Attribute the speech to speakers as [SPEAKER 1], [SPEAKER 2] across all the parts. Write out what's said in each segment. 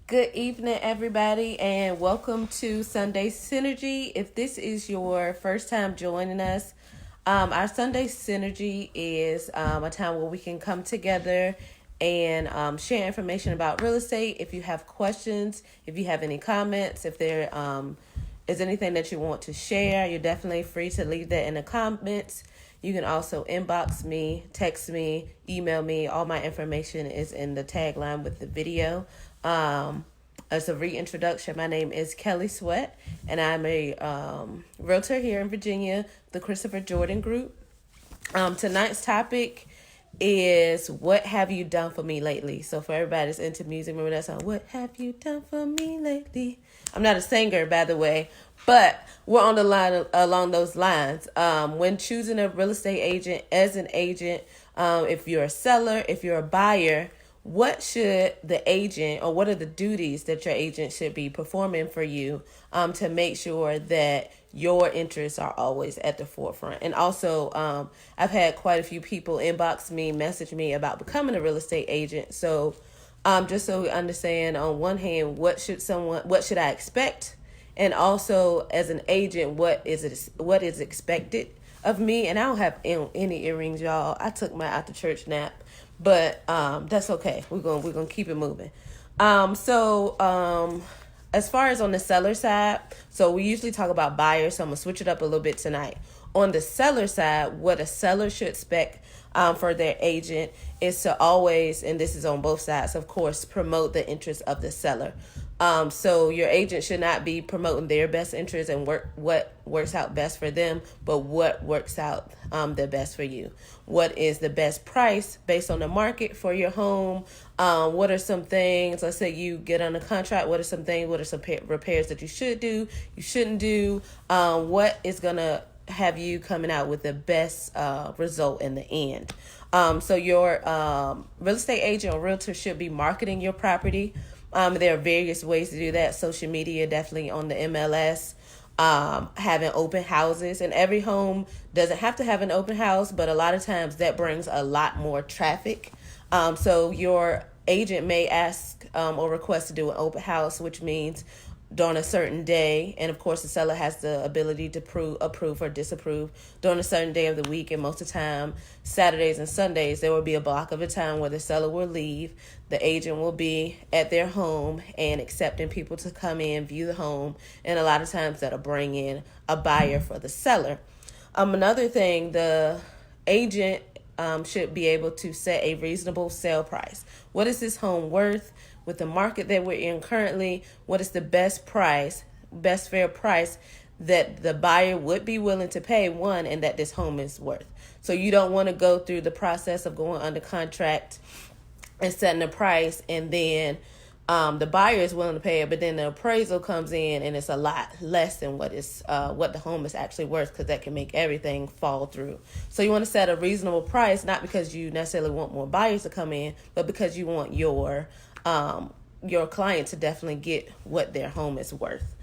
[SPEAKER 1] Good evening, everybody, and welcome to Sunday Synergy. If this is your first time joining us, our Sunday Synergy is a time where we can come together and share information about real estate. If you have questions, if you have any comments, if there is anything that you want to share, you're definitely free to leave that in the comments. You can also inbox me, text me, email me. All my information is in the tagline with the video. As a reintroduction, my name is Kelly Sweat, and I'm a realtor here in Virginia, the Christopher Jordan Group. Tonight's topic is what have you done for me lately? So for everybody that's into music, remember that song, what have you done for me lately? I'm not a singer, by the way, but we're on the line along those lines. When choosing a real estate agent, as an agent, if you're a seller, if you're a buyer, what should the agent, or what are the duties that your agent should be performing for you to make sure that your interests are always at the forefront? And also, I've had quite a few people inbox me, message me about becoming a real estate agent. So just so we understand, on one hand, what should I expect? And also, as an agent, what is expected of me? And I don't have any earrings, y'all. I took my after church nap. But that's okay. We're gonna keep it moving. As far as on the seller side, so we usually talk about buyers, so I'm gonna switch it up a little bit tonight. On the seller side, what a seller should expect for their agent is to always, and this is on both sides, of course, promote the interests of the seller. So your agent should not be promoting their best interest and what works out best for them, but what works out the best for you. What is the best price based on the market for your home? What are some things, let's say you get on a contract, what are some repairs that you should do, you shouldn't do? What is going to have you coming out with the best result in the end? So your real estate agent or realtor should be marketing your property. There are various ways to do that. Social media, definitely on the MLS, having open houses, and every home doesn't have to have an open house, but a lot of times that brings a lot more traffic. So your agent may ask or request to do an open house, which means during a certain day, and of course the seller has the ability to approve or disapprove during a certain day of the week. And most of the time, Saturdays and Sundays, there will be a block of a time where the seller will leave. The agent will be at their home and accepting people to come in, view the home, and a lot of times that'll bring in a buyer for the seller. Another thing, the agent should be able to set a reasonable sale price. What is this home worth? With the market that we're in currently, what is the best fair price that the buyer would be willing to pay, one, and that this home is worth? So you don't want to go through the process of going under contract and setting a price, and then the buyer is willing to pay it, but then the appraisal comes in and it's a lot less than what the home is actually worth, because that can make everything fall through. So you want to set a reasonable price, not because you necessarily want more buyers to come in, but because you want your client to definitely get what their home is worth.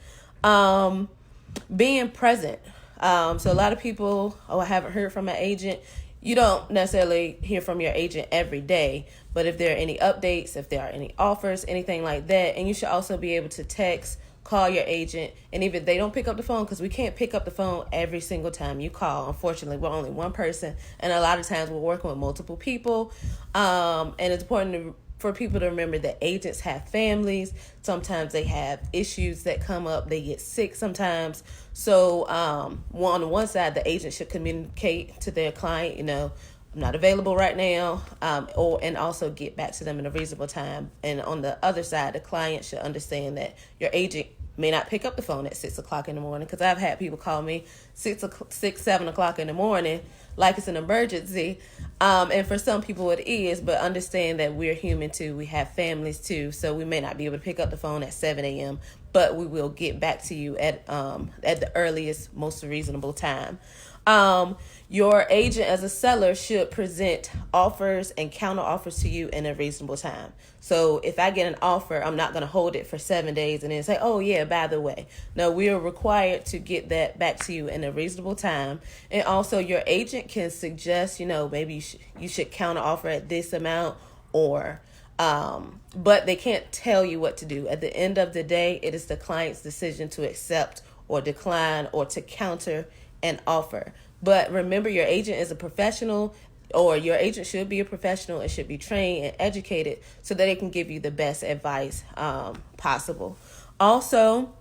[SPEAKER 1] Being present. So a lot of people, I haven't heard from my agent. You don't necessarily hear from your agent every day, but if there are any updates, if there are any offers, anything like that, and you should also be able to text, call your agent, and even if they don't pick up the phone, because we can't pick up the phone every single time you call. Unfortunately, we're only one person, and a lot of times we're working with multiple people, and it's important for people to remember that agents have families. Sometimes they have issues that come up. They get sick sometimes. So on the one side, the agent should communicate to their client, I'm not available right now, and also get back to them in a reasonable time. And on the other side, the client should understand that your agent may not pick up the phone at 6 o'clock in the morning, because I've had people call me 7 o'clock in the morning like it's an emergency. And for some people it is, but understand that we're human too. We have families too. So we may not be able to pick up the phone at 7 a.m., but we will get back to you at the earliest, most reasonable time. Your agent as a seller should present offers and counter offers to you in a reasonable time. So if I get an offer, I'm not going to hold it for 7 days and then say, oh yeah, by the way. No, we are required to get that back to you in a reasonable time. And also your agent can suggest, maybe you should counter offer at this amount, or But they can't tell you what to do. At the end of the day, it is the client's decision to accept or decline or to counter an offer. But remember, your agent is a professional, or your agent should be a professional and should be trained and educated so that they can give you the best advice possible. Also,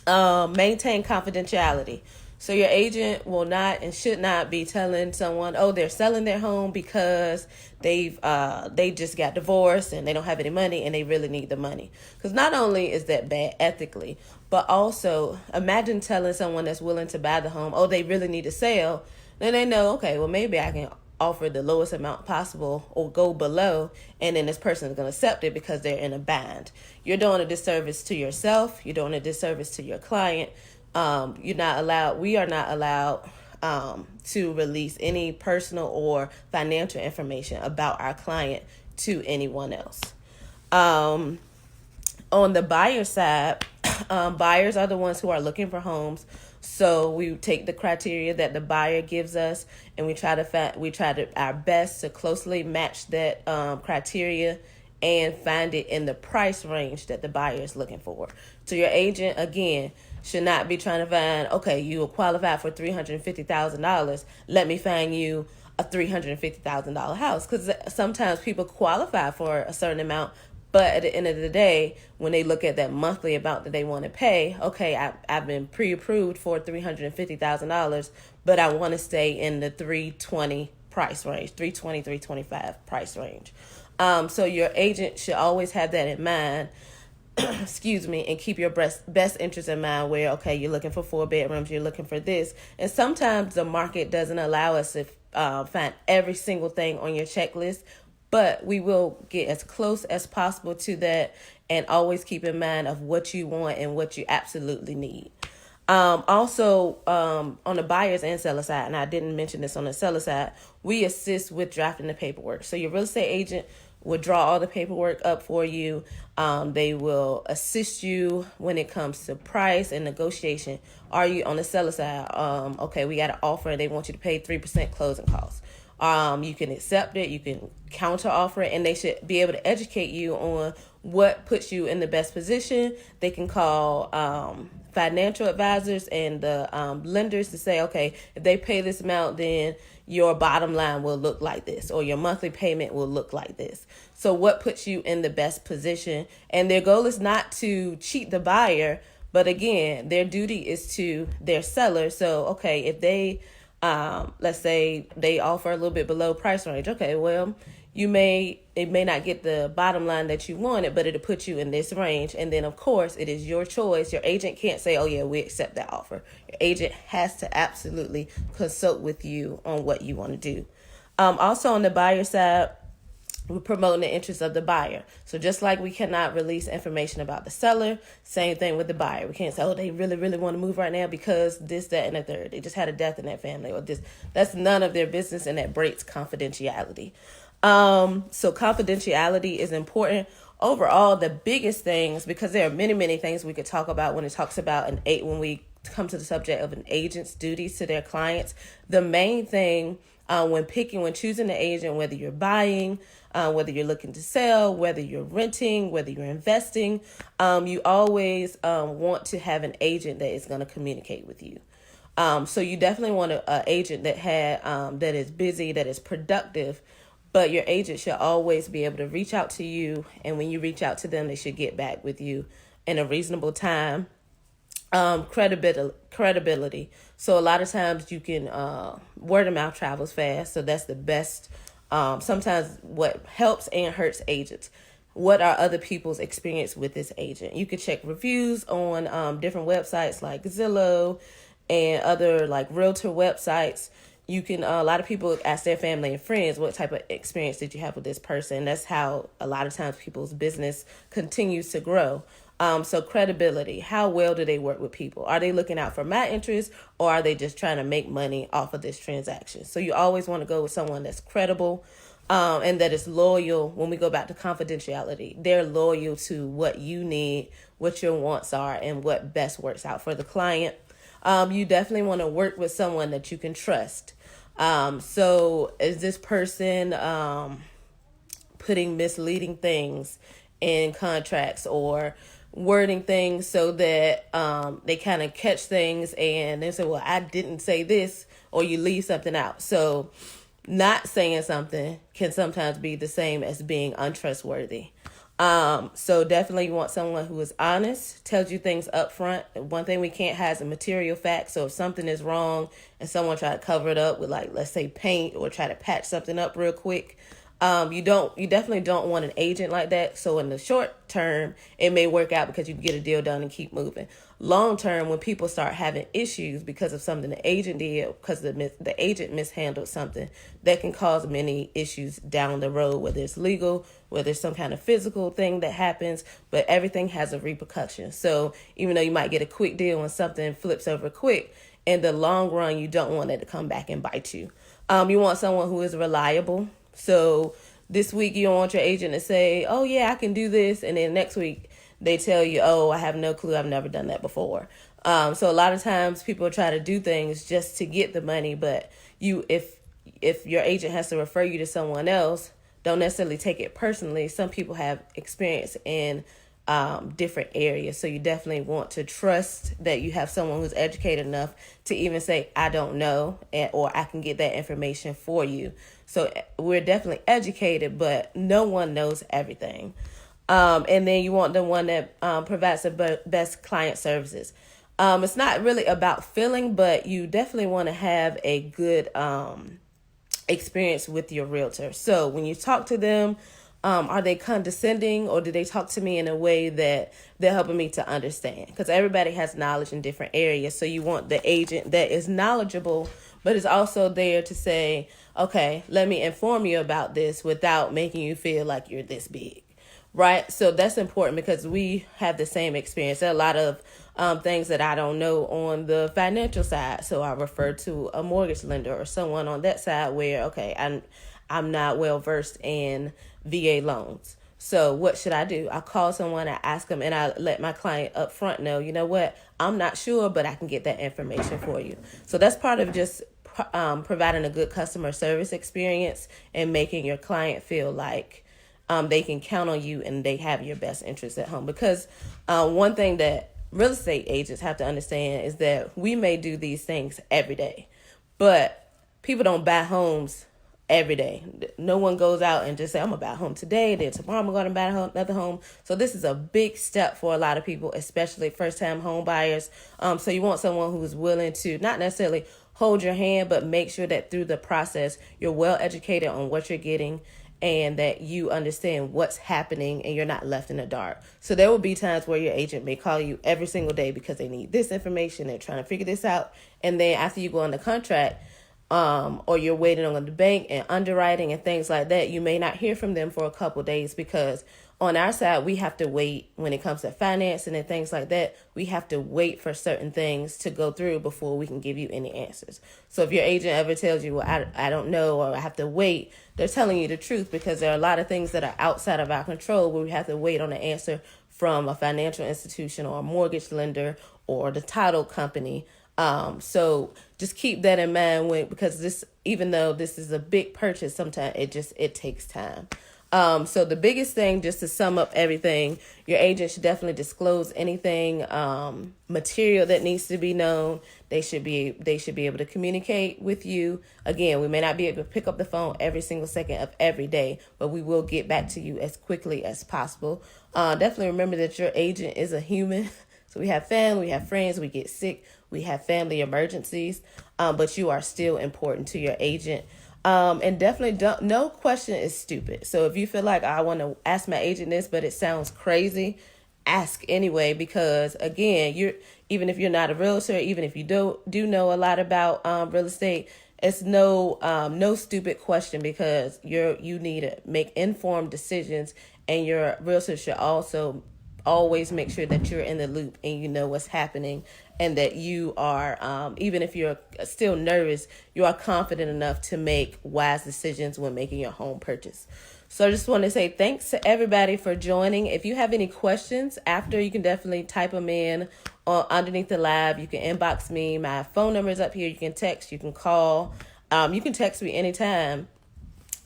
[SPEAKER 1] maintain confidentiality. So your agent will not and should not be telling someone, oh, they're selling their home because they just got divorced and they don't have any money and they really need the money. Because not only is that bad ethically, but also imagine telling someone that's willing to buy the home, oh, they really need to sell. Then they know, okay, well, maybe I can offer the lowest amount possible or go below, and then this person is going to accept it because they're in a bind. You're doing a disservice to yourself. You're doing a disservice to your client. We are not allowed to release any personal or financial information about our client to anyone else. On the buyer side, buyers are the ones who are looking for homes. So we take the criteria that the buyer gives us, and we try our best to closely match that criteria and find it in the price range that the buyer is looking for. So your agent, again, should not be trying to find, okay, you will qualify for $350,000. Let me find you a $350,000 house. Because sometimes people qualify for a certain amount, but at the end of the day, when they look at that monthly amount that they want to pay, okay, I've been pre-approved for $350,000, but I want to stay in the 320 price range, 320, 325 price range. So your agent should always have that in mind, excuse me, and keep your best interest in mind where, okay, you're looking for 4 bedrooms, you're looking for this. And sometimes the market doesn't allow us to find every single thing on your checklist, but we will get as close as possible to that, and always keep in mind of what you want and what you absolutely need. Also, on the buyers and seller side, and I didn't mention this on the seller side, we assist with drafting the paperwork. So your real estate agent will draw all the paperwork up for you. They will assist you when it comes to price and negotiation. Are you on the seller side? Okay, we got an offer and they want you to pay 3% closing costs. You can accept it, you can counter offer it, and they should be able to educate you on what puts you in the best position. They can call financial advisors and the lenders to say, okay, if they pay this amount, then your bottom line will look like this, or your monthly payment will look like this. So what puts you in the best position? And their goal is not to cheat the buyer, but again, their duty is to their seller. So, okay, if they let's say they offer a little bit below price range. Okay, well, it may not get the bottom line that you wanted, but it'll put you in this range. And then, of course, it is your choice. Your agent can't say, oh, yeah, we accept that offer. Your agent has to absolutely consult with you on what you want to do. Also, on the buyer side, we're promoting the interests of the buyer. So just like we cannot release information about the seller, same thing with the buyer. We can't say, oh, they really, really want to move right now because this, that, and the third. They just had a death in that family, or this. That's none of their business, and that breaks confidentiality. So confidentiality is important. Overall, the biggest things, because there are many, many things we could talk about when it talks about when we come to the subject of an agent's duties to their clients. The main thing when choosing an agent, whether you're buying, whether you're looking to sell, whether you're renting, whether you're investing, you always want to have an agent that is going to communicate with you. So you definitely want an agent that is busy, that is productive, but your agent should always be able to reach out to you, and when you reach out to them, they should get back with you in a reasonable time. Credibility. So a lot of times you can, word of mouth travels fast. So that's the best. Sometimes what helps and hurts agents. What are other people's experience with this agent? You can check reviews on different websites like Zillow and other like realtor websites. You can, a lot of people ask their family and friends, what type of experience did you have with this person? That's how a lot of times people's business continues to grow. So credibility, how well do they work with people? Are they looking out for my interests, or are they just trying to make money off of this transaction? So you always want to go with someone that's credible, and that is loyal. When we go back to confidentiality, they're loyal to what you need, what your wants are, and what best works out for the client. You definitely want to work with someone that you can trust. So is this person putting misleading things in contracts or wording things so that they kind of catch things and they say, well, I didn't say this, or you leave something out. So not saying something can sometimes be the same as being untrustworthy. So definitely you want someone who is honest, tells you things up front. One thing we can't have is a material fact. So if something is wrong and someone try to cover it up with, like, let's say paint, or try to patch something up real quick, you definitely don't want an agent like that. So in the short term, it may work out because you can get a deal done and keep moving. Long term, when people start having issues because of something the agent did, because the agent mishandled something, that can cause many issues down the road, whether it's legal, whether it's some kind of physical thing that happens, but everything has a repercussion. So even though you might get a quick deal when something flips over quick, in the long run, you don't want it to come back and bite you. You want someone who is reliable. So this week you don't want your agent to say, oh yeah, I can do this. And then next week they tell you, oh, I have no clue. I've never done that before. So a lot of times people try to do things just to get the money. But if your agent has to refer you to someone else, don't necessarily take it personally. Some people have experience in different areas. So you definitely want to trust that you have someone who's educated enough to even say, I don't know, or I can get that information for you. So we're definitely educated, but no one knows everything. And then you want the one that provides the best client services. It's not really about feeling, but you definitely want to have a good experience with your realtor. So when you talk to them, are they condescending, or do they talk to me in a way that they're helping me to understand? Because everybody has knowledge in different areas. So you want the agent that is knowledgeable, but is also there to say, okay, let me inform you about this without making you feel like you're this big. Right? So that's important because we have the same experience. There are a lot of things that I don't know on the financial side. So I refer to a mortgage lender or someone on that side where, okay, I'm not well versed in VA loans. So what should I do? I call someone, I ask them, and I let my client up front know, you know what, I'm not sure, but I can get that information for you. So that's part of just providing a good customer service experience and making your client feel like they can count on you and they have your best interests at home. Because one thing that real estate agents have to understand is that we may do these things every day, but people don't buy homes every day. No one goes out and just say, I'm going to buy a home today, then tomorrow I'm going to buy another home. So this is a big step for a lot of people, especially first-time home buyers. So you want someone who's willing to not necessarily hold your hand, but make sure that through the process, you're well educated on what you're getting and that you understand what's happening and you're not left in the dark. So there will be times where your agent may call you every single day because they need this information. They're trying to figure this out. And then after you go on the contract, or you're waiting on the bank and underwriting and things like that, you may not hear from them for a couple of days because on our side, we have to wait when it comes to financing and things like that. We have to wait for certain things to go through before we can give you any answers. So if your agent ever tells you, well, I don't know, or I have to wait, they're telling you the truth because there are a lot of things that are outside of our control where we have to wait on an answer from a financial institution or a mortgage lender or the title company. So just keep that in mind because this, even though this is a big purchase, sometimes it takes time. So the biggest thing, just to sum up everything, your agent should definitely disclose anything, material that needs to be known. They should be able to communicate with you. Again, we may not be able to pick up the phone every single second of every day, but we will get back to you as quickly as possible. Definitely remember that your agent is a human. So we have family, we have friends, we get sick, we have family emergencies, but you are still important to your agent. And definitely no question is stupid. So if you feel like I want to ask my agent this, but it sounds crazy, ask anyway, because again, even if you're not a realtor, even if you do know a lot about real estate, it's no stupid question because you need to make informed decisions, and your realtor should also always make sure that you're in the loop and you know what's happening, and that you are, even if you're still nervous, you are confident enough to make wise decisions when making your home purchase. So I just want to say thanks to everybody for joining. If you have any questions after, you can definitely type them in underneath the live. You can inbox me. My phone number is up here. You can text, you can call. You can text me anytime.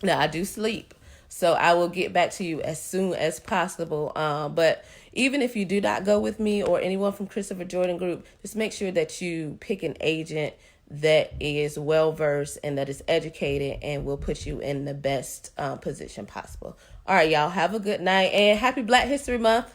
[SPEAKER 1] Now, I do sleep. So I will get back to you as soon as possible. But even if you do not go with me or anyone from Christopher Jordan Group, just make sure that you pick an agent that is well versed and that is educated and will put you in the best position possible. All right, y'all, have a good night and happy Black History Month.